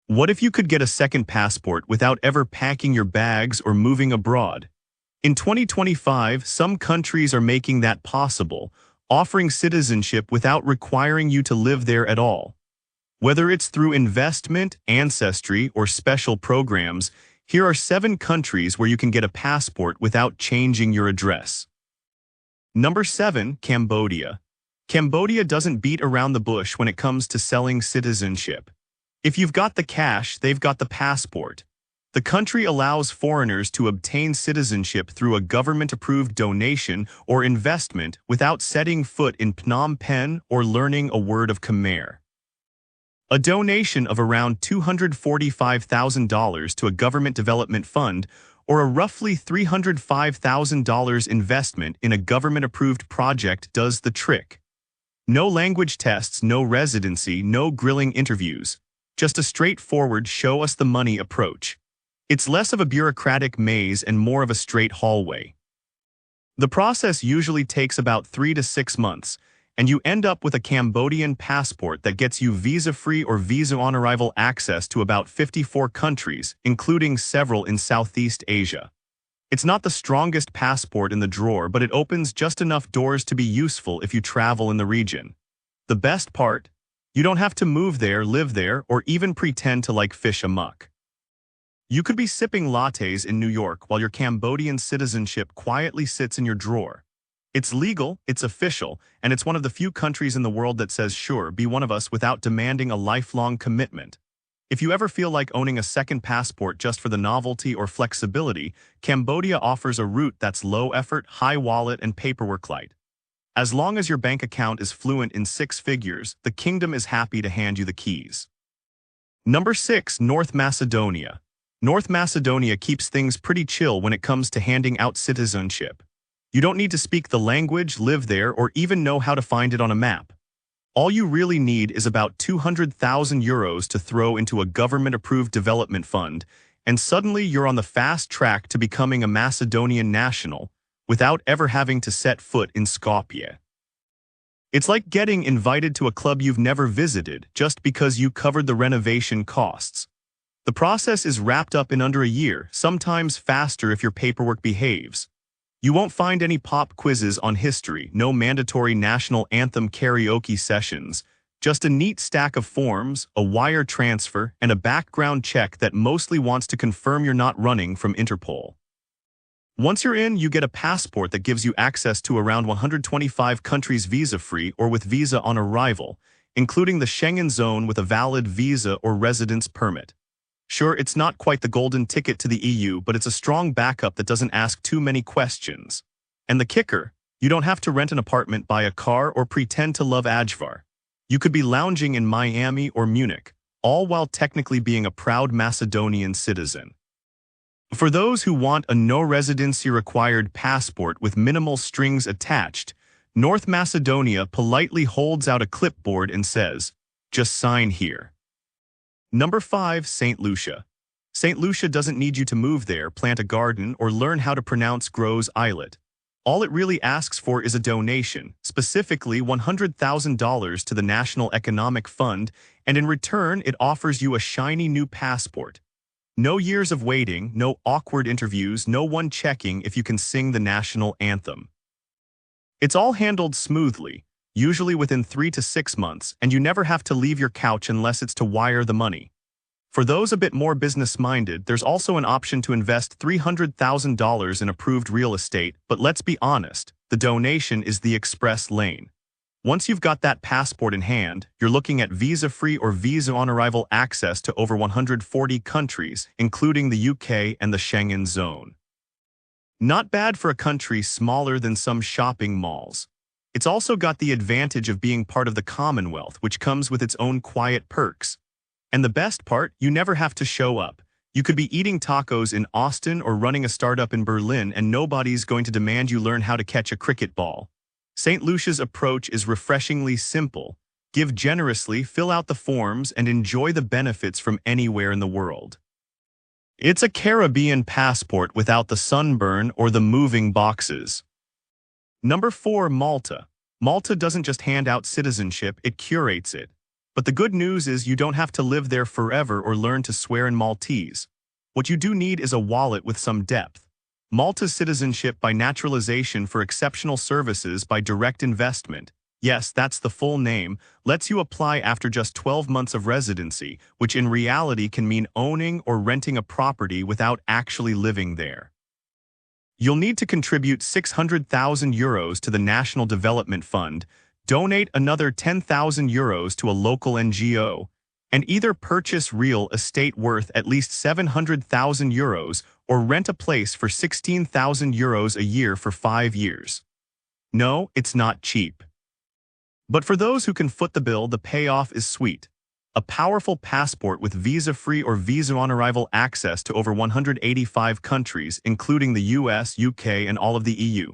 What if you could get a second passport without ever packing your bags or moving abroad? In 2025, some countries are making that possible, offering citizenship without requiring you to live there at all. Whether it's through investment, ancestry, or special programs, here are 7 countries where you can get a passport without changing your address. Number 7, Cambodia. Cambodia doesn't beat around the bush when it comes to selling citizenship. If you've got the cash, they've got the passport. The country allows foreigners to obtain citizenship through a government-approved donation or investment without setting foot in Phnom Penh or learning a word of Khmer. A donation of around $245,000 to a government development fund or a roughly $305,000 investment in a government-approved project does the trick. No language tests, no residency, no grilling interviews. Just a straightforward show us the money approach. It's less of a bureaucratic maze and more of a straight hallway. The process usually takes about 3 to 6 months, and you end up with a Cambodian passport that gets you visa-free or visa-on-arrival access to about 54 countries, including several in Southeast Asia. It's not the strongest passport in the drawer, but it opens just enough doors to be useful if you travel in the region. The best part? You don't have to move there, live there, or even pretend to like fish amuck. You could be sipping lattes in New York while your Cambodian citizenship quietly sits in your drawer. It's legal, it's official, and it's one of the few countries in the world that says, sure, be one of us without demanding a lifelong commitment. If you ever feel like owning a second passport just for the novelty or flexibility, Cambodia offers a route that's low effort, high wallet, and paperwork light. As long as your bank account is fluent in 6 figures, the kingdom is happy to hand you the keys. Number 6, North Macedonia. North Macedonia keeps things pretty chill when it comes to handing out citizenship. You don't need to speak the language, live there, or even know how to find it on a map. All you really need is about 200,000 euros to throw into a government-approved development fund, and suddenly you're on the fast track to becoming a Macedonian national, without ever having to set foot in Skopje. It's like getting invited to a club you've never visited just because you covered the renovation costs. The process is wrapped up in under a year, sometimes faster if your paperwork behaves. You won't find any pop quizzes on history, no mandatory national anthem karaoke sessions, just a neat stack of forms, a wire transfer, and a background check that mostly wants to confirm you're not running from Interpol. Once you're in, you get a passport that gives you access to around 125 countries visa-free or with visa on arrival, including the Schengen zone with a valid visa or residence permit. Sure, it's not quite the golden ticket to the EU, but it's a strong backup that doesn't ask too many questions. And the kicker, you don't have to rent an apartment, buy a car, or pretend to love Ajvar. You could be lounging in Miami or Munich, all while technically being a proud Macedonian citizen. For those who want a no-residency-required passport with minimal strings attached, North Macedonia politely holds out a clipboard and says, "Just sign here." Number 5, St. Lucia. St. Lucia doesn't need you to move there, plant a garden, or learn how to pronounce Gros Islet. All it really asks for is a donation, specifically $100,000 to the National Economic Fund, and in return it offers you a shiny new passport. No years of waiting, no awkward interviews, no one checking if you can sing the national anthem. It's all handled smoothly, usually within 3 to 6 months, and you never have to leave your couch unless it's to wire the money. For those a bit more business-minded, there's also an option to invest $300,000 in approved real estate, but let's be honest, the donation is the express lane. Once you've got that passport in hand, you're looking at visa-free or visa-on-arrival access to over 140 countries, including the UK and the Schengen zone. Not bad for a country smaller than some shopping malls. It's also got the advantage of being part of the Commonwealth, which comes with its own quiet perks. And the best part, you never have to show up. You could be eating tacos in Austin or running a startup in Berlin, and nobody's going to demand you learn how to catch a cricket ball. St. Lucia's approach is refreshingly simple. Give generously, fill out the forms, and enjoy the benefits from anywhere in the world. It's a Caribbean passport without the sunburn or the moving boxes. Number 4, Malta. Malta doesn't just hand out citizenship, it curates it. But the good news is you don't have to live there forever or learn to swear in Maltese. What you do need is a wallet with some depth. Malta's citizenship by naturalization for exceptional services by direct investment. Yes, that's the full name, lets you apply after just 12 months of residency, which in reality can mean owning or renting a property without actually living there. You'll need to contribute €600,000 to the National Development Fund, donate another €10,000 to a local NGO, and either purchase real estate worth at least €700,000 or rent a place for €16,000 a year for 5 years. No, it's not cheap. But for those who can foot the bill, the payoff is sweet. A powerful passport with visa-free or visa-on-arrival access to over 185 countries, including the US, UK, and all of the EU.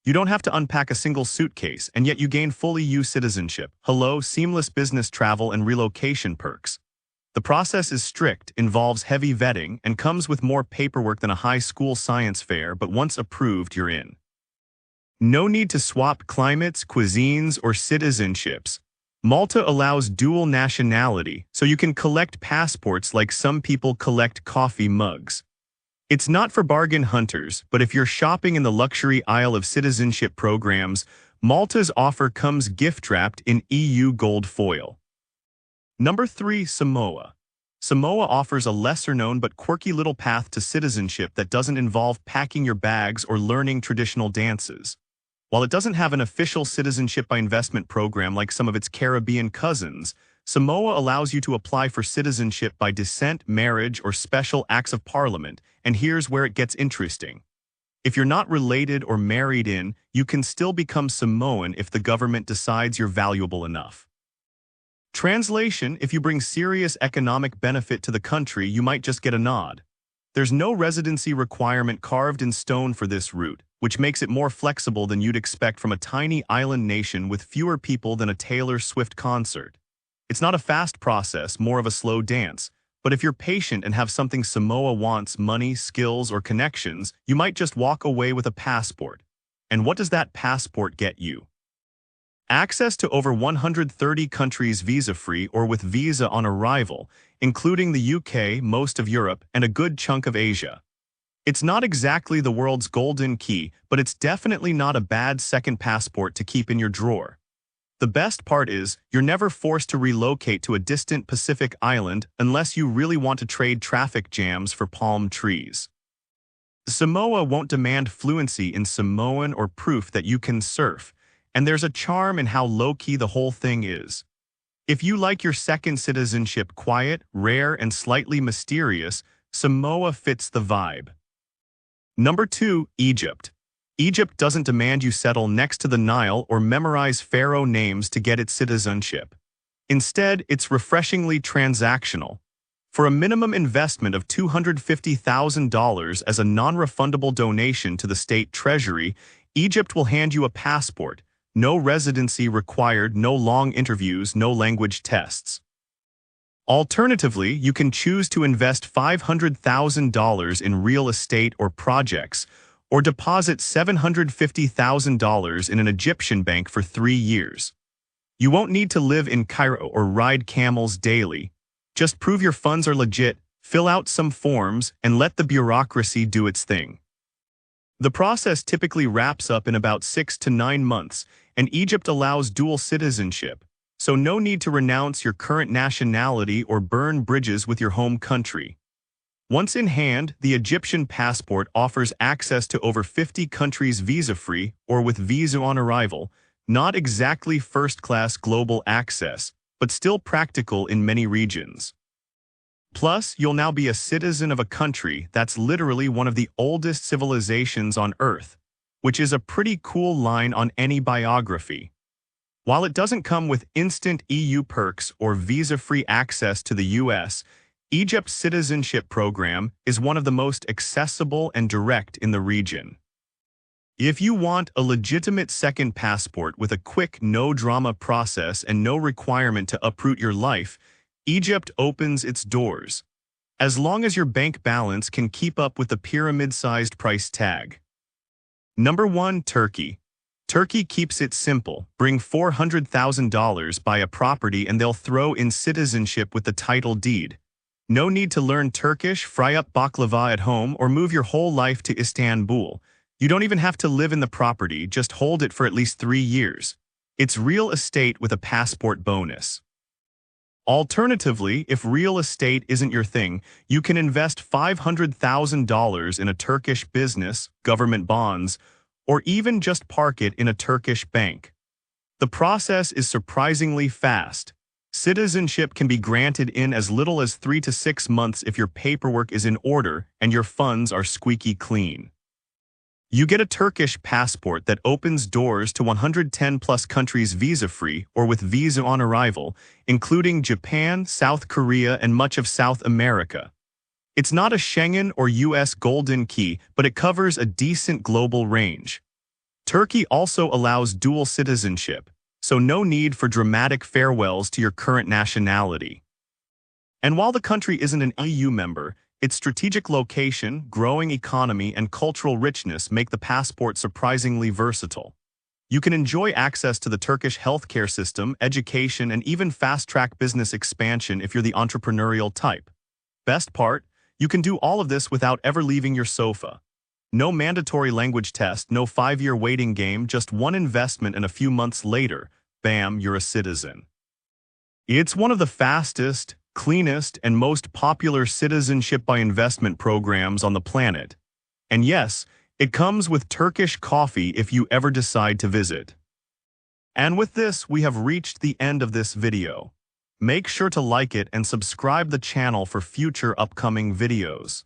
You don't have to unpack a single suitcase, and yet you gain full EU citizenship. Hello, seamless business travel and relocation perks. The process is strict, involves heavy vetting, and comes with more paperwork than a high school science fair, but once approved, you're in. No need to swap climates, cuisines, or citizenships. Malta allows dual nationality, so you can collect passports like some people collect coffee mugs. It's not for bargain hunters, but if you're shopping in the luxury aisle of citizenship programs, Malta's offer comes gift-wrapped in EU gold foil. Number 3. Samoa. Samoa offers a lesser-known but quirky little path to citizenship that doesn't involve packing your bags or learning traditional dances. While it doesn't have an official citizenship by investment program like some of its Caribbean cousins, Samoa allows you to apply for citizenship by descent, marriage, or special acts of parliament, and here's where it gets interesting. If you're not related or married in, you can still become Samoan if the government decides you're valuable enough. Translation: if you bring serious economic benefit to the country, you might just get a nod. There's no residency requirement carved in stone for this route, which makes it more flexible than you'd expect from a tiny island nation with fewer people than a Taylor Swift concert. It's not a fast process, more of a slow dance, but if you're patient and have something Samoa wants, money, skills, or connections, you might just walk away with a passport. And what does that passport get you? Access to over 130 countries visa-free or with visa on arrival, including the UK, most of Europe, and a good chunk of Asia. It's not exactly the world's golden key, but it's definitely not a bad second passport to keep in your drawer. The best part is, you're never forced to relocate to a distant Pacific island unless you really want to trade traffic jams for palm trees. Samoa won't demand fluency in Samoan or proof that you can surf, and there's a charm in how low-key the whole thing is. If you like your second citizenship quiet, rare, and slightly mysterious, Samoa fits the vibe. Number 2. Egypt. Egypt doesn't demand you settle next to the Nile or memorize pharaoh names to get its citizenship. Instead, it's refreshingly transactional. For a minimum investment of $250,000 as a non-refundable donation to the state treasury, Egypt will hand you a passport. No residency required, no long interviews, no language tests. Alternatively, you can choose to invest $500,000 in real estate or projects, or deposit $750,000 in an Egyptian bank for 3 years. You won't need to live in Cairo or ride camels daily. Just prove your funds are legit, fill out some forms, and let the bureaucracy do its thing. The process typically wraps up in about 6 to 9 months, and Egypt allows dual citizenship, so no need to renounce your current nationality or burn bridges with your home country. Once in hand, the Egyptian passport offers access to over 50 countries visa-free or with visa on arrival, not exactly first-class global access, but still practical in many regions. Plus, you'll now be a citizen of a country that's literally one of the oldest civilizations on Earth, which is a pretty cool line on any biography. While it doesn't come with instant EU perks or visa-free access to the US, Egypt's citizenship program is one of the most accessible and direct in the region. If you want a legitimate second passport with a quick, no-drama process and no requirement to uproot your life, Egypt opens its doors, as long as your bank balance can keep up with the pyramid-sized price tag. Number 1. Turkey. Turkey keeps it simple. Bring $400,000, buy a property, and they'll throw in citizenship with the title deed. No need to learn Turkish, fry up baklava at home, or move your whole life to Istanbul. You don't even have to live in the property, just hold it for at least 3 years. It's real estate with a passport bonus. Alternatively, if real estate isn't your thing, you can invest $500,000 in a Turkish business, government bonds, or even just park it in a Turkish bank. The process is surprisingly fast. Citizenship can be granted in as little as 3 to 6 months if your paperwork is in order and your funds are squeaky clean. You get a Turkish passport that opens doors to 110-plus countries visa-free or with visa on arrival, including Japan, South Korea, and much of South America. It's not a Schengen or US Golden Key, but it covers a decent global range. Turkey also allows dual citizenship, so no need for dramatic farewells to your current nationality. And while the country isn't an EU member, its strategic location, growing economy, and cultural richness make the passport surprisingly versatile. You can enjoy access to the Turkish healthcare system, education, and even fast-track business expansion if you're the entrepreneurial type. Best part, you can do all of this without ever leaving your sofa. No mandatory language test, no 5-year waiting game, just one investment and a few months later, bam, you're a citizen. It's one of the fastest, cleanest, and most popular citizenship by investment programs on the planet. And yes, it comes with Turkish coffee if you ever decide to visit. And with this, we have reached the end of this video. Make sure to like it and subscribe the channel for future upcoming videos.